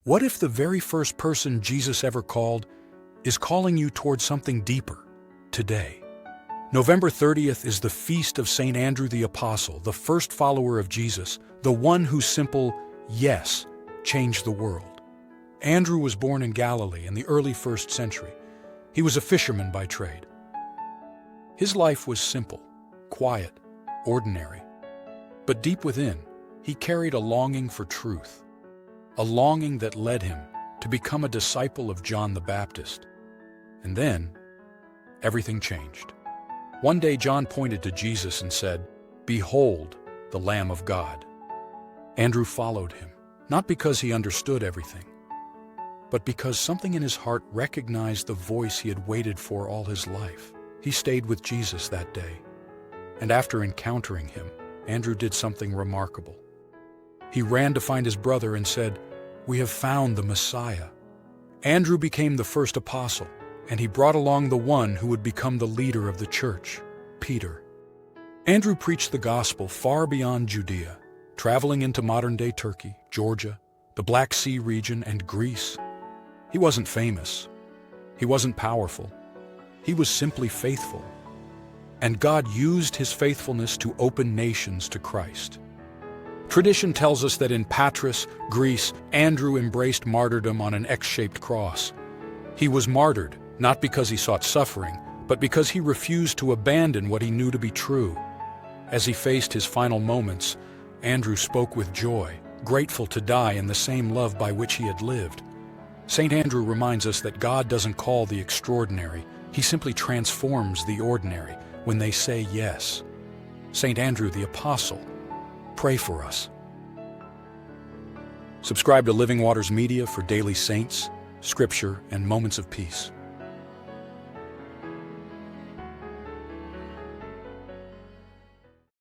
What if the very first person Jesus ever called is calling you towards something deeper today? November 30th is the feast of St. Andrew the Apostle, the first follower of Jesus, the one whose simple yes changed the world. Andrew was born in Galilee in the early 1st century. He was a fisherman by trade. His life was simple, quiet, ordinary. But deep within, he carried a longing for truth, a longing that led him to become a disciple of John the Baptist. And then, everything changed. One day, John pointed to Jesus and said, "Behold, the Lamb of God." Andrew followed him, not because he understood everything, but because something in his heart recognized the voice he had waited for all his life. He stayed with Jesus that day, and after encountering him, Andrew did something remarkable. He ran to find his brother and said, "We have found the Messiah." Andrew became the first apostle, and he brought along the one who would become the leader of the church, Peter. Andrew preached the gospel far beyond Judea, traveling into modern-day Turkey, Georgia, the Black Sea region, and Greece. He wasn't famous. He wasn't powerful. He was simply faithful. And God used his faithfulness to open nations to Christ. Tradition tells us that in Patras, Greece, Andrew embraced martyrdom on an X-shaped cross. He was martyred, not because he sought suffering, but because he refused to abandon what he knew to be true. As he faced his final moments, Andrew spoke with joy, grateful to die in the same love by which he had lived. St. Andrew reminds us that God doesn't call the extraordinary, he simply transforms the ordinary when they say yes. St. Andrew the Apostle, pray for us. Subscribe to Living Waters Media for daily saints, scripture, and moments of peace.